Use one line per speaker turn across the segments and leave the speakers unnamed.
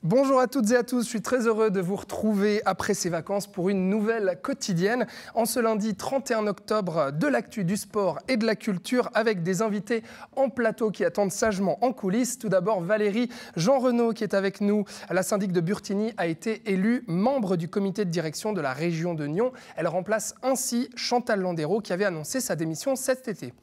Bonjour à toutes et à tous, je suis très heureux de vous retrouver après ces vacances pour une nouvelle quotidienne. En ce lundi 31 octobre, de l'actu du sport et de la culture avec des invités en plateau qui attendent sagement en coulisses. Tout d'abord Valérie Jean-Renaud qui est avec nous. La syndic de Burtigny a été élue membre du comité de direction de la région de Nyon. Elle remplace ainsi Chantal Landero qui avait annoncé sa démission cet été.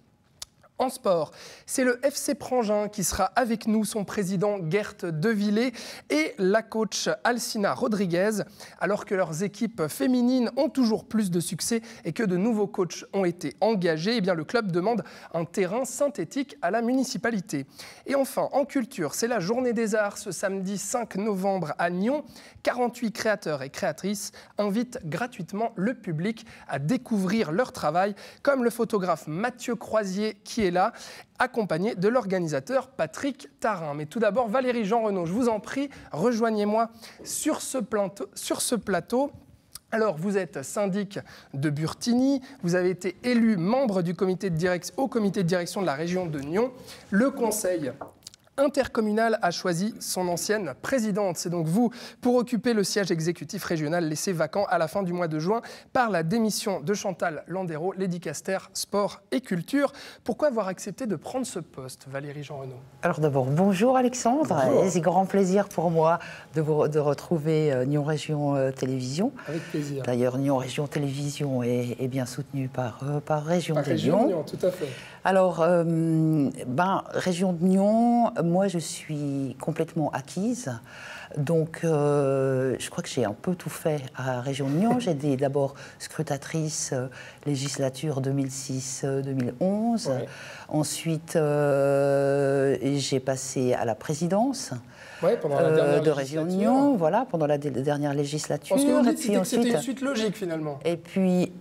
En sport, c'est le FC Prangin qui sera avec nous, son président Gert Devillé et la coach Alcina Rodriguez. Alors que leurs équipes féminines ont toujours plus de succès et que de nouveaux coachs ont été engagés, eh bien le club demande un terrain synthétique à la municipalité. Et enfin, en culture, c'est la journée des arts ce samedi 5 novembre à Nyon. 48 créateurs et créatrices invitent gratuitement le public à découvrir leur travail, comme le photographe Mathieu Croisier qui est là, accompagné de l'organisateur Patrick Tarin. Mais tout d'abord, Valérie Jean-Renaud, je vous en prie, rejoignez-moi sur ce plateau. Alors, vous êtes syndic de Burtigny, vous avez été élu membre du comité de direction de la région de Nyon. Le conseil intercommunal a choisi son ancienne présidente. C'est donc vous pour occuper le siège exécutif régional laissé vacant à la fin du mois de juin par la démission de Chantal Landero, Lédicaster Sport et Culture. Pourquoi avoir accepté de prendre ce poste, Valérie Jean-Renaud?
Alors d'abord, bonjour Alexandre.
Bonjour.
C'est grand plaisir pour moi de retrouver Nyon Région Télévision.
Avec plaisir.
D'ailleurs, Nyon Région Télévision est bien soutenue par Région de
Région
Nyon.
Nyon, tout à fait.
Alors, Région de Nyon, moi je suis complètement acquise. Donc, je crois que j'ai un peu tout fait à Région de Nyon. J'étais d'abord scrutatrice législature 2006-2011.
Ouais.
Ensuite, j'ai passé à la présidence
Pendant la dernière
de Région de Nyon, voilà, pendant la dernière législature.
Parce que vous
Et
dites
puis
que c'était
ensuite,
une suite logique finalement.
et puis,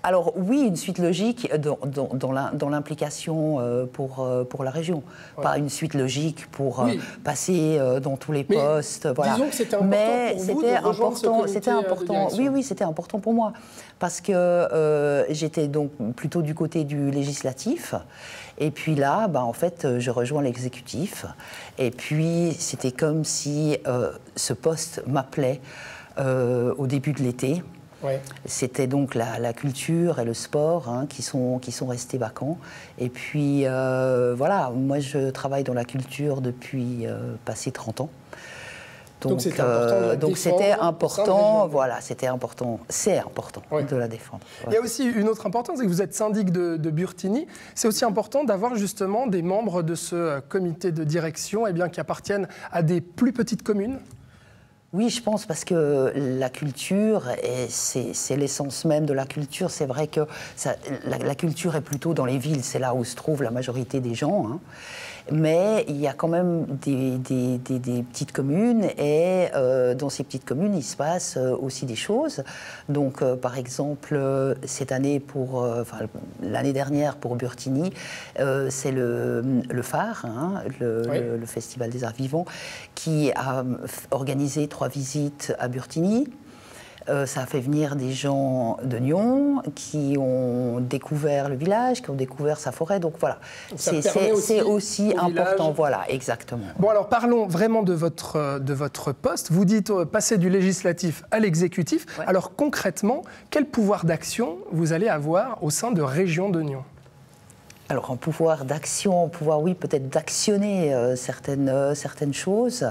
alors oui, une suite logique dans l'implication pour la région.
Ouais.
Pas une suite logique pour
Oui.
passer dans tous les
Mais
postes. Voilà.
disons que c'était important
Mais
pour vous
c'était
de rejoindre ce
important,
comité
c'était
de
important.
direction.
Oui, c'était important pour moi. Parce que j'étais donc plutôt du côté du législatif. Et puis là, en fait, je rejoins l'exécutif. Et puis, c'était comme si ce poste m'appelait au début de l'été.
Ouais.
C'était donc la culture et le sport qui sont restés vacants. Et puis, voilà, moi, je travaille dans la culture depuis passé 30 ans. Donc c'était important, voilà, c'était important, c'est important de la défendre.
Il y a aussi une autre importance, c'est que vous êtes syndic de Burtigny. C'est aussi important d'avoir justement des membres de ce comité de direction qui appartiennent à des plus petites communes.
Oui, je pense, parce que la culture, c'est l'essence même de la culture. C'est vrai que la culture est plutôt dans les villes, c'est là où se trouve la majorité des gens. Mais il y a quand même des petites communes, et dans ces petites communes, il se passe aussi des choses. Donc, par exemple, cette année, l'année dernière pour Burtigny, c'est le phare, le Festival des Arts Vivants, qui a organisé 3 visites à Burtigny. Ça a fait venir des gens de Nyon qui ont découvert le village, qui ont découvert sa forêt. Donc voilà, c'est aussi important. Voilà, exactement.
Bon, alors parlons vraiment de votre poste. Vous dites passer du législatif à l'exécutif. Ouais. Alors concrètement, quel pouvoir d'action vous allez avoir au sein de Région de Nyon ?
Alors, un pouvoir d'action, oui, peut-être d'actionner certaines choses.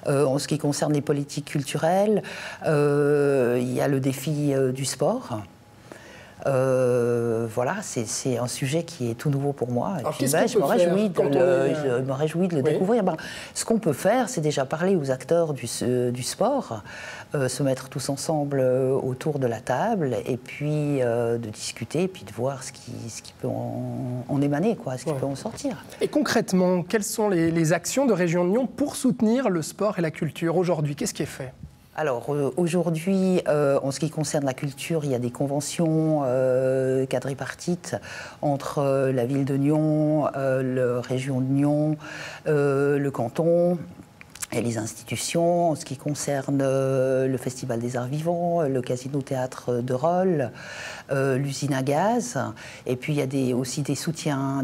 En ce qui concerne les politiques culturelles, il y a le défi du sport. Voilà, c'est un sujet qui est tout nouveau pour moi.
Alors,
et puis, je me réjouis de le découvrir. Ce qu'on peut faire, c'est déjà parler aux acteurs du sport, se mettre tous ensemble autour de la table, et puis de discuter, et puis de voir ce qui peut en émaner, ce qui peut en sortir.
Et concrètement, quelles sont les actions de Région de Nyon pour soutenir le sport et la culture aujourd'hui? Qu'est-ce qui est fait?
Alors aujourd'hui, en ce qui concerne la culture, il y a des conventions quadripartites entre la ville de Nyon, la région de Nyon, le canton, et les institutions, en ce qui concerne le Festival des Arts Vivants, le Casino-Théâtre de Rolle, l'usine à gaz. Et puis il y a aussi des soutiens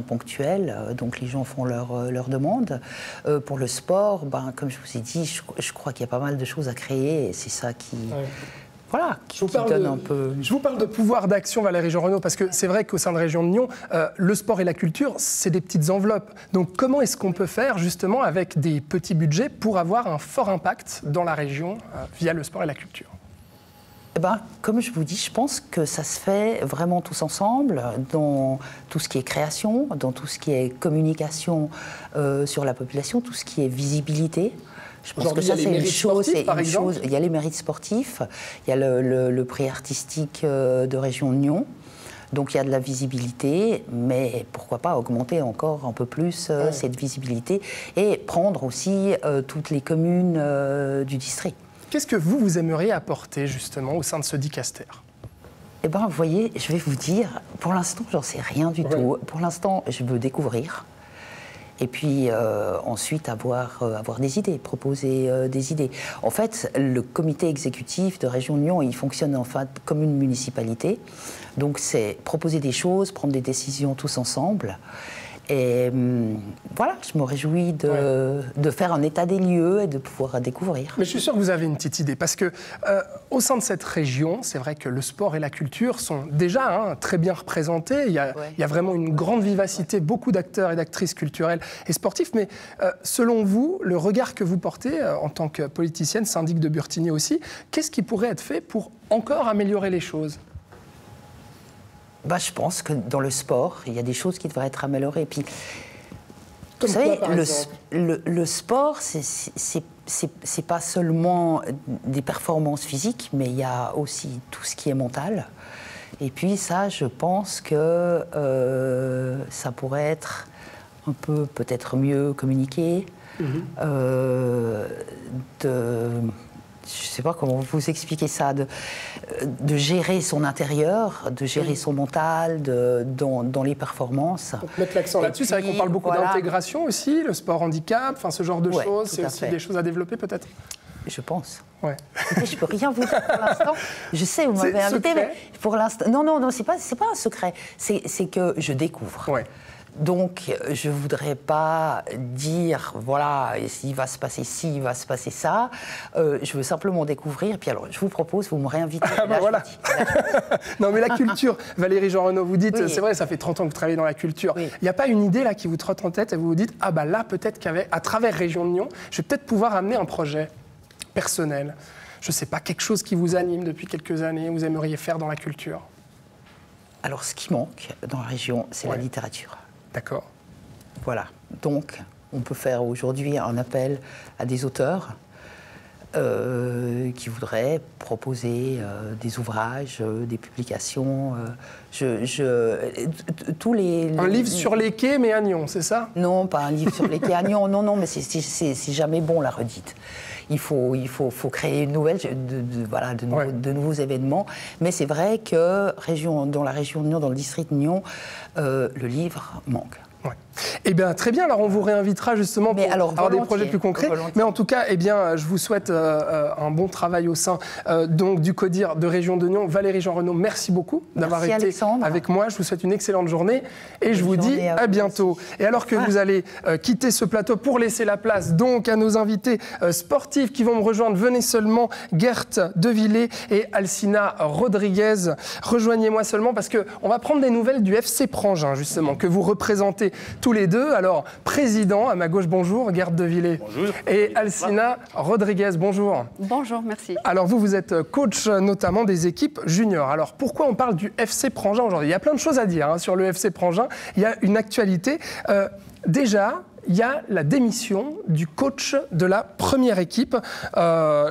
ponctuels, donc les gens font leur demande. Pour le sport, comme je vous ai dit, je crois qu'il y a pas mal de choses à créer et c'est ça qui... Ouais. Voilà,
je vous parle de pouvoir d'action, Valérie Jean-Renaud, parce que c'est vrai qu'au sein de Région de Nyon, le sport et la culture, c'est des petites enveloppes. Donc comment est-ce qu'on peut faire justement avec des petits budgets pour avoir un fort impact dans la région via le sport et la culture ?
Comme je vous dis, je pense que ça se fait vraiment tous ensemble, dans tout ce qui est création, dans tout ce qui est communication sur la population, tout ce qui est visibilité. Je pense que ça, c'est une chose. Il y a les mérites sportifs, il y a le prix artistique de Région de Nyon. Donc il y a de la visibilité, mais pourquoi pas augmenter encore un peu plus cette visibilité et prendre aussi toutes les communes du district.
Qu'est-ce que vous aimeriez apporter justement au sein de ce dicaster ?
Vous voyez, je vais vous dire, pour l'instant, j'en sais rien du tout. Pour l'instant, je veux découvrir. Et puis ensuite avoir des idées, proposer des idées. En fait, le comité exécutif de Région de Nyon, il fonctionne comme une municipalité. Donc c'est proposer des choses, prendre des décisions tous ensemble. Et voilà, je me réjouis de faire un état des lieux et de pouvoir découvrir.
Mais je suis sûr que vous avez une petite idée, parce que au sein de cette région, c'est vrai que le sport et la culture sont déjà très bien représentés. Il y a vraiment une grande vivacité, beaucoup d'acteurs et d'actrices culturelles et sportifs. Mais selon vous, le regard que vous portez en tant que politicienne, syndic de Burtigny aussi, qu'est-ce qui pourrait être fait pour encore améliorer les choses ?
Je pense que dans le sport, il y a des choses qui devraient être améliorées. Et puis,
vous savez,
le sport, c'est pas seulement des performances physiques, mais il y a aussi tout ce qui est mental. Et puis ça, je pense que ça pourrait être un peu peut-être mieux communiqué, je ne sais pas comment vous expliquer ça, de gérer son intérieur, de gérer son mental dans les performances.
Donc, mettre l'accent là-dessus, c'est vrai qu'on parle beaucoup d'intégration aussi, le sport handicap, ce genre de choses, c'est aussi des choses à développer peut-être ?
Je pense. Ouais. Écoutez, je ne peux rien vous dire pour l'instant. Je sais, vous m'avez invité, mais pour l'instant... Non, c'est pas un secret. C'est que je découvre. Ouais. Donc, je ne voudrais pas dire, voilà, il va se passer ci, il va se passer ça. Je veux simplement découvrir. Puis alors, je vous propose, vous me réinvitez.
Voilà. Non, mais la culture, Valérie Jean-Renaud, vous dites, c'est vrai, ça fait 30 ans que vous travaillez dans la culture. Il n'y a pas une idée là qui vous trotte en tête et vous vous dites, là, peut-être qu'à travers Région de Nyon, je vais peut-être pouvoir amener un projet personnel. Je ne sais pas, quelque chose qui vous anime depuis quelques années, vous aimeriez faire dans la culture ?
Alors, ce qui manque dans la région, c'est la littérature.
D'accord.
Voilà. Donc, on peut faire aujourd'hui un appel à des auteurs qui voudraient proposer des ouvrages, des publications. Tous les...
Un livre sur les quais, mais à Nyon, c'est ça ?
Non, pas un livre sur les quais à Nyon. Non, mais c'est jamais bon, la redite. Il faut créer une nouvelle, de nouveaux événements. Mais c'est vrai que dans la région de Nyon, dans le district de Nyon, le livre manque.
Ouais. Eh bien, très bien. Alors, on vous réinvitera justement pour avoir des projets plus concrets. Mais en tout cas, je vous souhaite un bon travail au sein donc, du CODIR de Région de Nyon. Valérie Jean-Renaud, merci beaucoup d'avoir été avec moi. Je vous souhaite une excellente journée et je vous dis à bientôt. Et alors que vous allez quitter ce plateau pour laisser la place donc à nos invités sportifs qui vont me rejoindre, venez seulement, Gert Devillé et Alcina Rodriguez. Rejoignez-moi seulement parce qu'on va prendre des nouvelles du FC Prangin, justement, que vous représentez tous les deux. Alors, président, à ma gauche, bonjour, Gert Devillé.
Bonjour.
Et Alcina Rodriguez, bonjour.
Bonjour, merci.
Alors, vous êtes coach notamment des équipes juniors. Alors, pourquoi on parle du FC Prangin aujourd'hui ? Il y a plein de choses à dire sur le FC Prangin. Il y a une actualité. Déjà, il y a la démission du coach de la première équipe.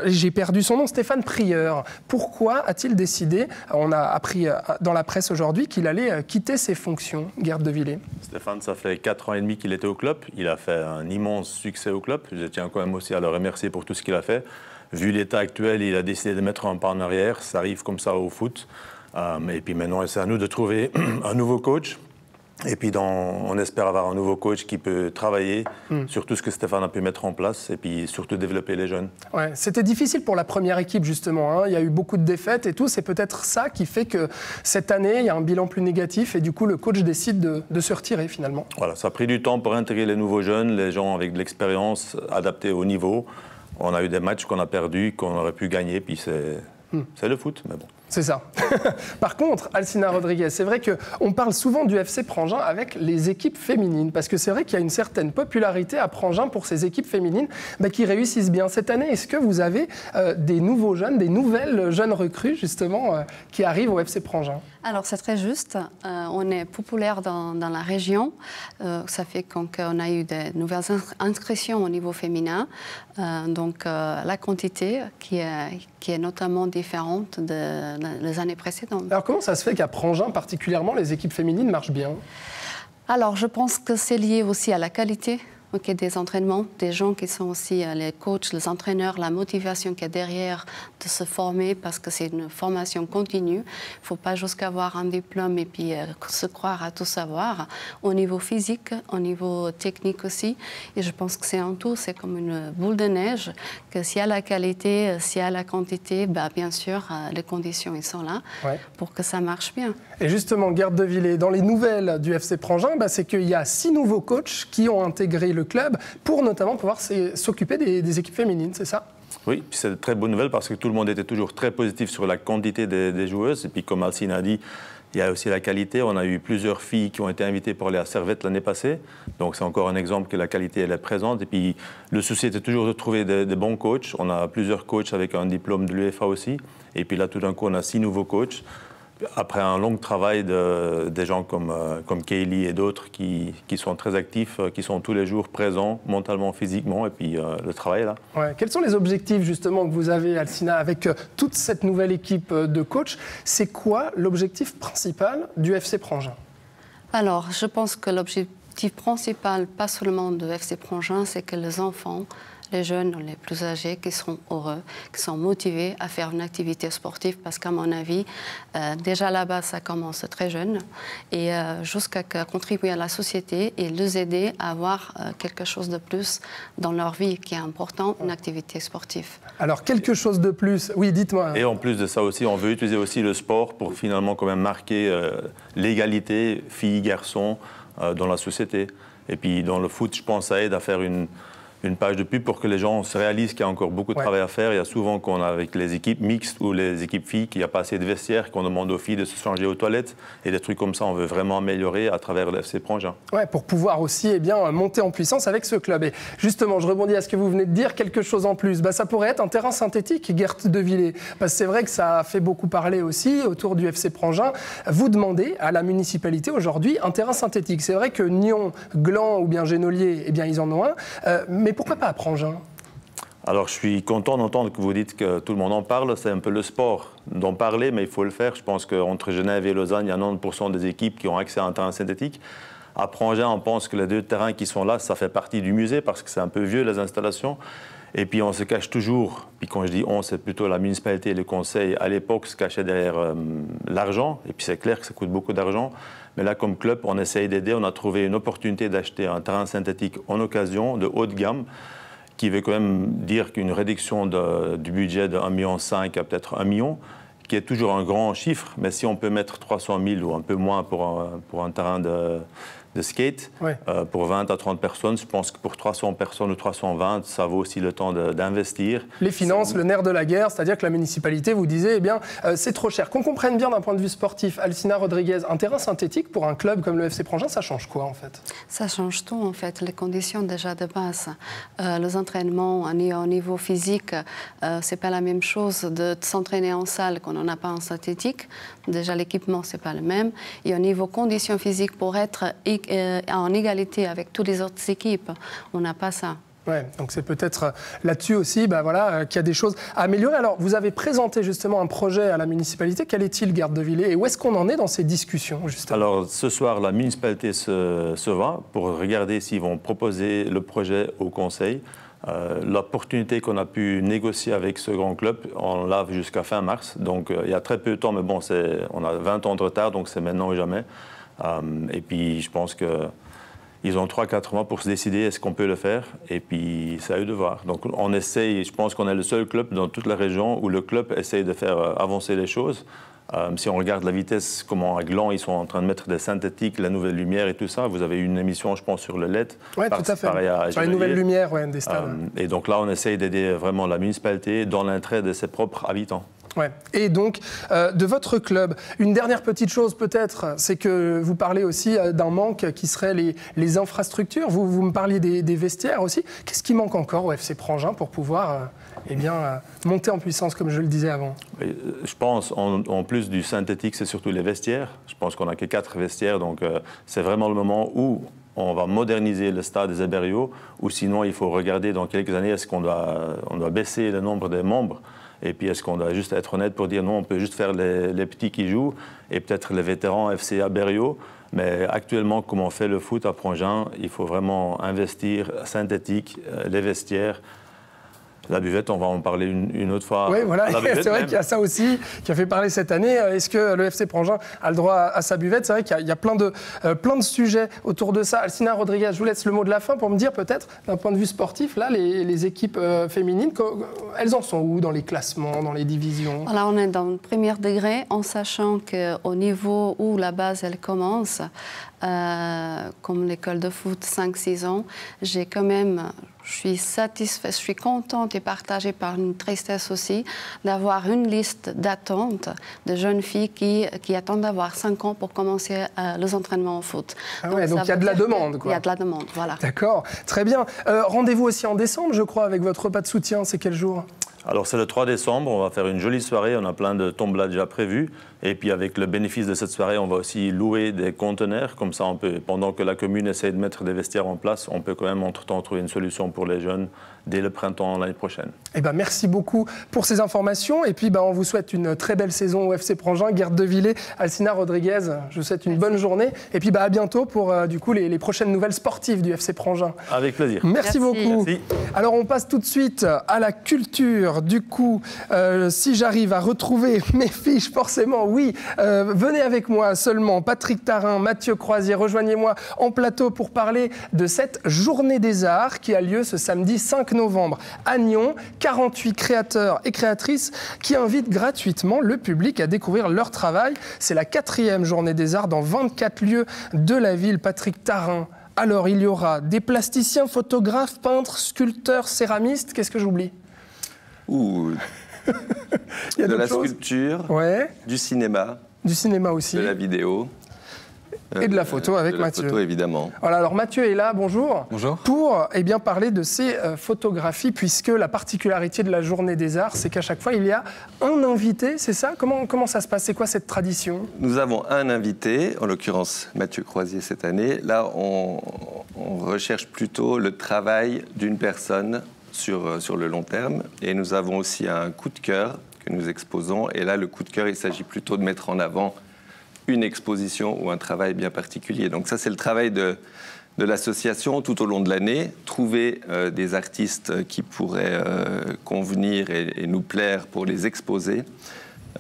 J'ai perdu son nom, Stéphane Prieur. Pourquoi a-t-il décidé, on a appris dans la presse aujourd'hui, qu'il allait quitter ses fonctions, Gert Devillé ?
Stéphane, ça fait 4 ans et demi qu'il était au club. Il a fait un immense succès au club. Je tiens quand même aussi à le remercier pour tout ce qu'il a fait. Vu l'état actuel, il a décidé de mettre un pas en arrière. Ça arrive comme ça au foot. Et puis maintenant, c'est à nous de trouver un nouveau coach. Et puis on espère avoir un nouveau coach qui peut travailler sur tout ce que Stéphane a pu mettre en place et puis surtout développer les jeunes.
Ouais, c'était difficile pour la première équipe justement, hein. Il y a eu beaucoup de défaites et tout. C'est peut-être ça qui fait que cette année, il y a un bilan plus négatif et du coup, le coach décide de se retirer finalement.
Voilà, ça a pris du temps pour intégrer les nouveaux jeunes, les gens avec de l'expérience adaptés au niveau. On a eu des matchs qu'on a perdus, qu'on aurait pu gagner, puis c'est le foot, mais bon.
C'est ça. Par contre, Alcina Rodriguez, c'est vrai qu'on parle souvent du FC Prangin avec les équipes féminines, parce que c'est vrai qu'il y a une certaine popularité à Prangin pour ces équipes féminines qui réussissent bien. Cette année, est-ce que vous avez des nouveaux jeunes, des nouvelles jeunes recrues, justement, qui arrivent au FC Prangin?
Alors, c'est très juste. On est populaire dans la région. Ça fait qu'on a eu des nouvelles inscriptions au niveau féminin. Donc, la quantité qui est notamment différente les années précédentes.
Alors comment ça se fait qu'à Prangin, particulièrement, les équipes féminines marchent bien?
Alors je pense que c'est lié aussi à la qualité des entraînements, des gens qui sont aussi les coachs, les entraîneurs, la motivation qu'il y a derrière de se former parce que c'est une formation continue. Il ne faut pas jusqu'à avoir un diplôme et puis se croire à tout savoir. Au niveau physique, au niveau technique aussi. Et je pense que c'est un tout, c'est comme une boule de neige, que s'il y a la qualité, s'il y a la quantité, bien sûr, les conditions ils sont là pour que ça marche bien.
Et justement, Gerd de Villiers, dans les nouvelles du FC Prangin, c'est qu'il y a 6 nouveaux coachs qui ont intégré le club pour notamment pouvoir s'occuper des équipes féminines, c'est ça?
Oui, c'est de très bonne nouvelle parce que tout le monde était toujours très positif sur la quantité des joueuses. Et puis comme Alcina a dit, il y a aussi la qualité. On a eu plusieurs filles qui ont été invitées pour aller à Servette l'année passée. Donc c'est encore un exemple que la qualité elle est présente. Et puis le souci était toujours de trouver des bons coachs. On a plusieurs coachs avec un diplôme de l'UEFA aussi. Et puis là tout d'un coup on a 6 nouveaux coachs. Après un long travail des gens comme Kaylee et d'autres qui sont très actifs, qui sont tous les jours présents, mentalement, physiquement, et puis le travail est là.
Ouais. Quels sont les objectifs justement que vous avez, Alcina, avec toute cette nouvelle équipe de coachs? C'est quoi l'objectif principal du FC Prangin?
Alors, je pense que l'objectif principal, pas seulement de FC Prangin, c'est que les enfants, les jeunes, les plus âgés, qui seront heureux, qui sont motivés à faire une activité sportive, parce qu'à mon avis, déjà là-bas, ça commence très jeune, et jusqu'à contribuer à la société et les aider à avoir quelque chose de plus dans leur vie qui est important, une activité sportive.
Alors, quelque chose de plus, oui, dites-moi.
Et en plus de ça aussi, on veut utiliser aussi le sport pour finalement quand même marquer l'égalité filles-garçons dans la société. Et puis dans le foot, je pense, ça aide à faire une page de pub pour que les gens se réalisent qu'il y a encore beaucoup de travail à faire. Il y a souvent qu'on a avec les équipes mixtes ou les équipes filles qu'il n'y a pas assez de vestiaires, qu'on demande aux filles de se changer aux toilettes et des trucs comme ça. On veut vraiment améliorer à travers le FC Prangin. Ouais,
pour pouvoir aussi monter en puissance avec ce club. Et justement, je rebondis à ce que vous venez de dire, quelque chose en plus. Ça pourrait être un terrain synthétique, Gerd de Villiers. Parce que c'est vrai que ça a fait beaucoup parler aussi autour du FC Prangin. Vous demandez à la municipalité aujourd'hui un terrain synthétique. C'est vrai que Nyon, Gland ou bien Genolier, ils en ont un. Mais pourquoi pas à Prangin?
Alors, je suis content d'entendre que vous dites que tout le monde en parle. C'est un peu le sport d'en parler, mais il faut le faire. Je pense qu'entre Genève et Lausanne, il y a 90% des équipes qui ont accès à un terrain synthétique. À Prangin, on pense que les 2 terrains qui sont là, ça fait partie du musée parce que c'est un peu vieux, les installations. Et puis, on se cache toujours. Puis, quand je dis on, c'est plutôt la municipalité et le conseil, à l'époque, se cachaient derrière l'argent. Et puis, c'est clair que ça coûte beaucoup d'argent. Mais là, comme club, on essaye d'aider. On a trouvé une opportunité d'acheter un terrain synthétique en occasion, de haut de gamme, qui veut quand même dire qu'une réduction du budget de 1,5 million à peut-être 1 million, qui est toujours un grand chiffre. Mais si on peut mettre 300 000 ou un peu moins pour un terrain de skate, pour 20 à 30 personnes, je pense que pour 300 personnes ou 320, ça vaut aussi le temps d'investir.
Les finances, le nerf de la guerre, c'est-à-dire que la municipalité vous disait, c'est trop cher. Qu'on comprenne bien d'un point de vue sportif, Alcina Rodriguez, un terrain synthétique pour un club comme le FC Prangin, ça change quoi en fait? Ça
change tout en fait, les conditions déjà de base. Les entraînements au niveau physique, c'est pas la même chose de s'entraîner en salle qu'on n'en a pas en synthétique. Déjà l'équipement, c'est pas le même. Et au niveau conditions physiques, pour être en égalité avec toutes les autres équipes, on n'a pas ça.
Ouais, donc c'est peut-être là-dessus aussi qu'il y a des choses à améliorer. Alors, vous avez présenté justement un projet à la municipalité. Quel est-il, Gerd de Villiers, et où est-ce qu'on en est dans ces discussions justement?
Alors, ce soir, la municipalité se va pour regarder s'ils vont proposer le projet au conseil. L'opportunité qu'on a pu négocier avec ce grand club, on l'a jusqu'à fin mars. Donc, il y a très peu de temps, mais bon, on a 20 ans de retard, donc c'est maintenant ou jamais. Et puis, je pense qu'ils ont 3-4 mois pour se décider est-ce qu'on peut le faire. Et puis, c'est à eux de voir. Donc, on essaye, je pense qu'on est le seul club dans toute la région où le club essaye de faire avancer les choses. Si on regarde la vitesse, comment à Gland, ils sont en train de mettre des synthétiques, la nouvelle lumière et tout ça. Vous avez eu une émission, je pense, sur le LED.
Oui, tout à fait. Sur les nouvelles lumières des stades.
Et donc là, on essaye d'aider vraiment la municipalité dans l'intérêt de ses propres habitants.
Ouais. Et donc, de votre club, une dernière petite chose peut-être, c'est que vous parlez aussi d'un manque qui serait les infrastructures. Vous me parliez des vestiaires aussi. Qu'est-ce qui manque encore au FC Prangin pour pouvoir monter en puissance, comme je le disais avant?
Je pense, en plus du synthétique, c'est surtout les vestiaires. Je pense qu'on n'a que 4 vestiaires, donc c'est vraiment le moment où on va moderniser le stade des Albériaux, ou sinon il faut regarder dans quelques années, est-ce qu'on doit baisser le nombre des membres? Et puis, est-ce qu'on doit juste être honnête pour dire non, on peut juste faire les petits qui jouent et peut-être les vétérans FCA Berrios. Mais actuellement, comme on fait le foot à Prangin, il faut vraiment investir synthétique, les vestiaires. La buvette, on va en parler une autre fois.
Oui, voilà, c'est vrai qu'il y a ça aussi qui a fait parler cette année. Est-ce que le FC Prangin a le droit à sa buvette? C'est vrai qu'il y a plein de sujets autour de ça. Alcina Rodriguez, je vous laisse le mot de la fin pour me dire peut-être, d'un point de vue sportif, là, les équipes féminines, elles en sont où dans les classements, dans les divisions?
Là, on est dans le premier degré, en sachant qu'au niveau où la base, elle commence, comme l'école de foot 5-6 ans, je suis satisfaite, je suis contente et partagée par une tristesse aussi d'avoir une liste d'attente de jeunes filles qui attendent d'avoir 5 ans pour commencer les entraînements au foot.
Donc il y a de la demande, quoi.
Il y a de la demande, voilà.
D'accord, très bien. Rendez-vous aussi en décembre, je crois, avec votre repas de soutien. C'est quel jour?
Alors c'est le 3 décembre, on va faire une jolie soirée, on a plein de tombolas déjà prévues. Et puis avec le bénéfice de cette soirée, on va aussi louer des conteneurs. Comme ça, pendant que la commune essaie de mettre des vestiaires en place, on peut quand même entre-temps trouver une solution pour les jeunes dès le printemps l'année prochaine.
Merci beaucoup pour ces informations. Et puis on vous souhaite une très belle saison au FC Prangin. Gerd Devillé, Alcina Rodriguez, je vous souhaite une bonne journée. Et puis à bientôt pour les prochaines nouvelles sportives du FC Prangin.
Avec plaisir.
Merci beaucoup.
Merci.
Alors on passe tout de suite à la culture. Du coup, si j'arrive à retrouver mes fiches, forcément, oui, venez avec moi seulement. Patrick Tarin, Mathieu Croisier, rejoignez-moi en plateau pour parler de cette Journée des Arts qui a lieu ce samedi 5 novembre à Nyon. 48 créateurs et créatrices qui invitent gratuitement le public à découvrir leur travail. C'est la 4e Journée des Arts dans 24 lieux de la ville. Patrick Tarin. Alors, il y aura des plasticiens, photographes, peintres, sculpteurs, céramistes. Qu'est-ce que j'oublie?
De la sculpture, du cinéma.
Du cinéma aussi.
De la vidéo.
Et de la photo avec Mathieu.
De la photo, évidemment.
Voilà, alors Mathieu est là, bonjour.
Bonjour.
Pour parler de ces photographies, puisque la particularité de la Journée des Arts, c'est qu'à chaque fois, il y a un invité, c'est ça? Comment ça se passe? C'est quoi cette tradition?
Nous avons un invité, en l'occurrence Mathieu Croisier cette année. Là, on recherche plutôt le travail d'une personne sur le long terme. Et nous avons aussi un coup de cœur que nous exposons. Et là, le coup de cœur, il s'agit plutôt de mettre en avant une exposition ou un travail bien particulier. Donc ça, c'est le travail de l'association tout au long de l'année. Trouver des artistes qui pourraient convenir et nous plaire pour les exposer.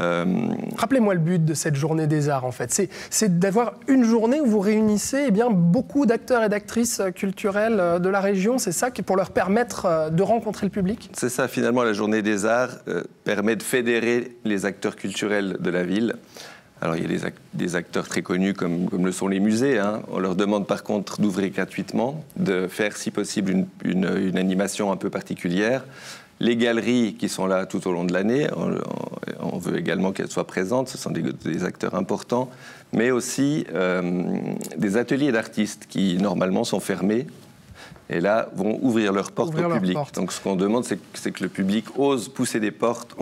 Rappelez-moi le but de cette Journée des Arts, en fait. C'est d'avoir une journée où vous réunissez beaucoup d'acteurs et d'actrices culturelles de la région. C'est ça pour leur permettre de rencontrer le public? C'est
ça, finalement, la Journée des Arts permet de fédérer les acteurs culturels de la ville. Alors, il y a des acteurs très connus comme le sont les musées. On leur demande par contre d'ouvrir gratuitement, de faire si possible une animation un peu particulière. Les galeries qui sont là tout au long de l'année, on veut également qu'elles soient présentes, ce sont des acteurs importants, mais aussi des ateliers d'artistes qui normalement sont fermés. Et là, vont ouvrir leurs portes au public. Donc, ce qu'on demande, c'est que le public ose pousser des portes,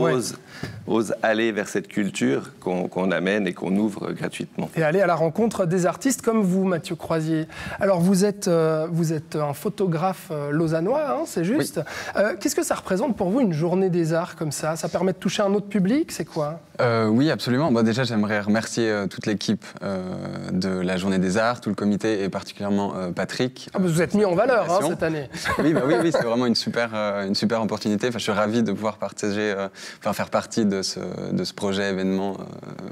ose aller vers cette culture qu'on amène et qu'on ouvre gratuitement.
Et aller à la rencontre des artistes comme vous, Mathieu Croisier. Alors, vous êtes un photographe lausannois, c'est juste. Oui. Qu'est-ce que ça représente pour vous, une journée des arts comme ça? Ça permet de toucher un autre public? C'est quoi?
Oui, absolument. Déjà, j'aimerais remercier toute l'équipe de la Journée des Arts, tout le comité et particulièrement Patrick.
Vous êtes mis en valeur, hein, cette année.
Oui, oui, c'est vraiment une super opportunité. Enfin, je suis ravi de pouvoir faire partie de ce projet événement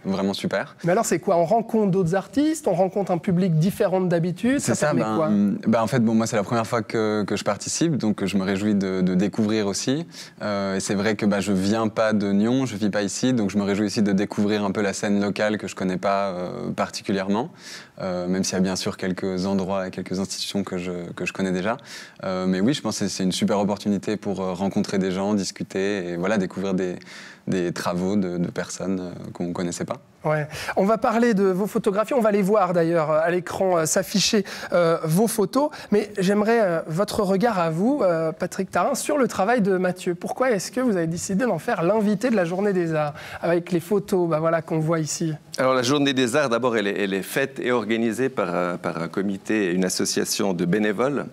vraiment super.
Mais alors, c'est quoi? On rencontre d'autres artistes, on rencontre un public différent d'habitude.
C'est ça. En fait, moi, c'est la première fois que je participe, donc je me réjouis de découvrir aussi. Et c'est vrai que je viens pas de Nyon, je vis pas ici, donc je me réjouis aussi de découvrir un peu la scène locale que je connais pas particulièrement, même s'il y a bien sûr quelques endroits et quelques institutions que je connais déjà. Mais oui, je pense que c'est une super opportunité pour rencontrer des gens, discuter et voilà, découvrir des travaux de personnes qu'on ne connaissait pas.
Ouais. On va parler de vos photographies, on va les voir d'ailleurs à l'écran s'afficher vos photos, mais j'aimerais votre regard à vous, Patrick Tharin, sur le travail de Mathieu. Pourquoi est-ce que vous avez décidé d'en faire l'invité de la Journée des Arts, avec les photos voilà, qu'on voit ici?
Alors la Journée des Arts, d'abord, elle est faite et organisée par un comité et une association de bénévoles.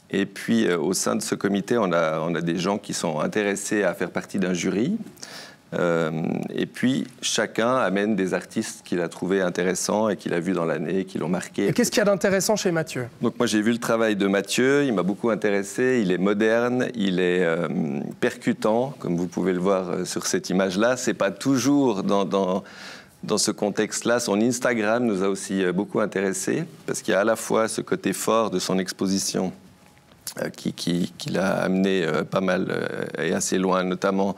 Et puis au sein de ce comité, on a des gens qui sont intéressés à faire partie d'un jury. Et puis, chacun amène des artistes qu'il a trouvés intéressants et qu'il a vus dans l'année, qui l'ont marqué.
Et qu'est-ce qu'il y a d'intéressant chez Mathieu?
Donc moi, j'ai vu le travail de Mathieu, il m'a beaucoup intéressé, il est moderne, il est percutant, comme vous pouvez le voir sur cette image-là. C'est pas toujours dans ce contexte-là. Son Instagram nous a aussi beaucoup intéressés, parce qu'il y a à la fois ce côté fort de son exposition qui l'a amené pas mal et assez loin, notamment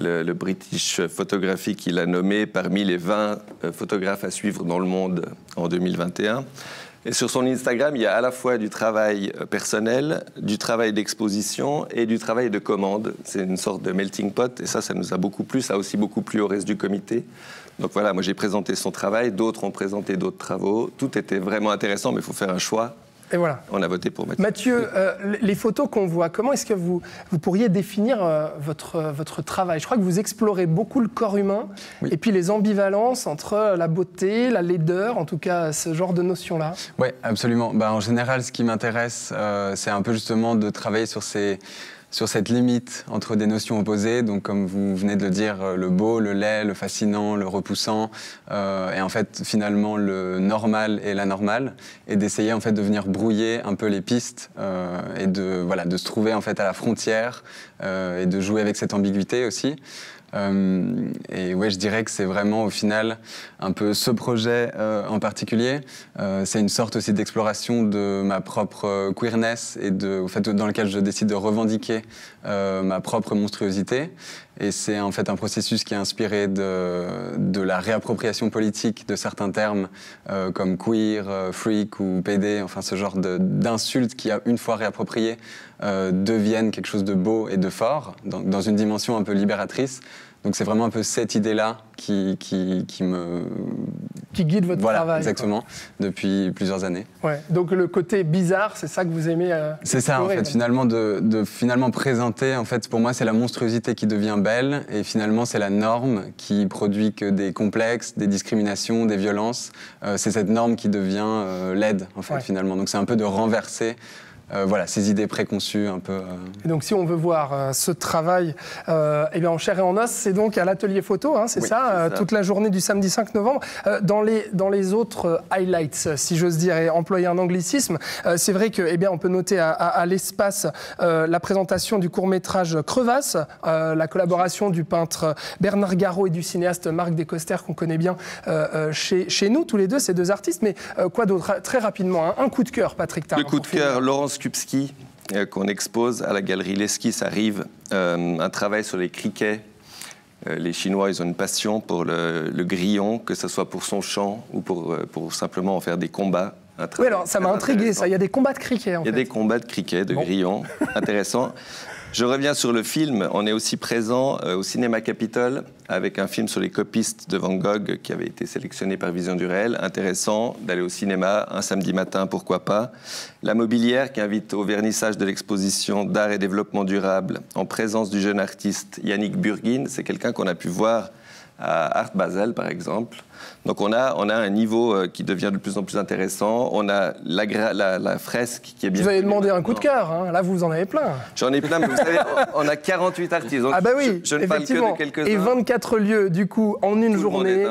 le British Photography qu'il a nommé parmi les 20 photographes à suivre dans le monde en 2021. Et sur son Instagram, il y a à la fois du travail personnel, du travail d'exposition et du travail de commande. C'est une sorte de melting pot et ça nous a beaucoup plu. Ça a aussi beaucoup plu au reste du comité. Donc voilà, moi j'ai présenté son travail, d'autres ont présenté d'autres travaux. Tout était vraiment intéressant, mais il faut faire un choix.
Et voilà.
On a voté pour Mathieu.
Mathieu, les photos qu'on voit, comment est-ce que vous pourriez définir votre travail? Je crois que vous explorez beaucoup le corps humain, oui, et puis les ambivalences entre la beauté, la laideur, en tout cas ce genre de notions-là.
Oui, absolument. En général, ce qui m'intéresse, c'est un peu justement de travailler sur cette limite entre des notions opposées, donc comme vous venez de le dire, le beau, le laid, le fascinant, le repoussant, et en fait finalement le normal et l'anormal, et d'essayer en fait de venir brouiller un peu les pistes et de se trouver en fait à la frontière et de jouer avec cette ambiguïté aussi. Et ouais, je dirais que c'est vraiment au final un peu ce projet en particulier. C'est une sorte aussi d'exploration de ma propre queerness et au fait dans lequel je décide de revendiquer ma propre monstruosité. Et c'est en fait un processus qui est inspiré de la réappropriation politique de certains termes comme queer, freak ou PD, enfin ce genre d'insultes qui, une fois réappropriées, deviennent quelque chose de beau et de fort, dans une dimension un peu libératrice. Donc c'est vraiment un peu cette idée-là qui
guide votre travail.
Exactement, depuis plusieurs années.
Ouais, donc le côté bizarre, c'est ça que vous aimez
c'est ça, en fait, finalement, de finalement présenter, en fait, pour moi, c'est la monstruosité qui devient belle, et finalement, c'est la norme qui produit que des complexes, des discriminations, des violences. C'est cette norme qui devient laide, en fait, finalement. Donc c'est un peu de renverser ces idées préconçues un peu.
Et donc si on veut voir ce travail en chair et en os, c'est donc à l'atelier photo, hein, c'est ça, toute la journée du samedi 5 novembre. Dans les autres highlights, si j'ose dire, et employer un anglicisme, c'est vrai que on peut noter à l'espace la présentation du court-métrage Crevasse, la collaboration du peintre Bernard Garot et du cinéaste Marc Descoster, qu'on connaît bien chez nous, tous les deux, ces deux artistes. Mais quoi d'autre? Très rapidement, un coup de cœur, Patrick Tharin.
Le coup de cœur, Laurence Kupski, qu'on expose à la galerie L'Esquisse arrive, un travail sur les criquets. Les Chinois, ils ont une passion pour le grillon, que ce soit pour son chant ou pour simplement en faire des combats.
Oui, alors ça m'a intrigué, ça. Il y a des combats de criquets, en fait.
Il y a des combats de criquets, de grillons. Intéressant. Je reviens sur le film. On est aussi présent au Cinéma Capitole avec un film sur les copistes de Van Gogh qui avait été sélectionné par Vision du Réel. Intéressant d'aller au cinéma un samedi matin, pourquoi pas. La Mobilière qui invite au vernissage de l'exposition d'art et développement durable en présence du jeune artiste Yannick Burgin. C'est quelqu'un qu'on a pu voir à Art Basel, par exemple. Donc on a un niveau qui devient de plus en plus intéressant. On a la fresque qui est bien...
Vous avez demandé un coup de cœur, hein. Là vous en avez plein.
J'en ai plein, mais vous savez, on a 48 artistes. Donc
ah bah oui,
je ne parle que de quelques-uns.
Et 24 lieux, du coup, en une journée.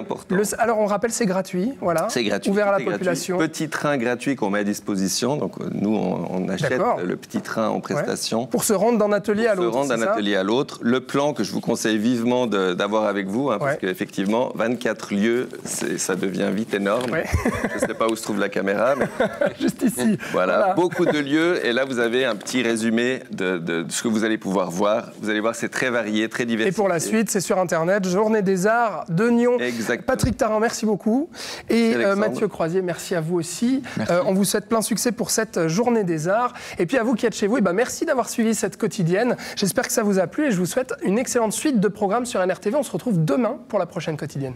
Alors on rappelle, c'est gratuit, voilà.
C'est gratuit.
Ouvert à la population.
Petit train gratuit qu'on met à disposition. Donc nous, on achète le petit train en prestation.
Pour se rendre d'un atelier à l'autre.
Pour se rendre d'un atelier à l'autre. Le plan que je vous conseille vivement d'avoir avec vous, hein, parce qu'effectivement, 24 lieux, ça devient vite énorme. Ouais. Je ne sais pas où se trouve la caméra. Mais...
Juste ici.
Voilà, beaucoup de lieux. Et là, vous avez un petit résumé de ce que vous allez pouvoir voir. Vous allez voir, c'est très varié, très diversifié.
Et pour la suite, c'est sur Internet, Journée des Arts de Nyon.
Exactement.
Patrick Tarin, merci beaucoup. Et Mathieu Croisier, merci à vous aussi. On vous souhaite plein succès pour cette Journée des Arts. Et puis à vous qui êtes chez vous, merci d'avoir suivi cette quotidienne. J'espère que ça vous a plu et je vous souhaite une excellente suite de programmes sur NRTV. On se retrouve demain pour la prochaine quotidienne.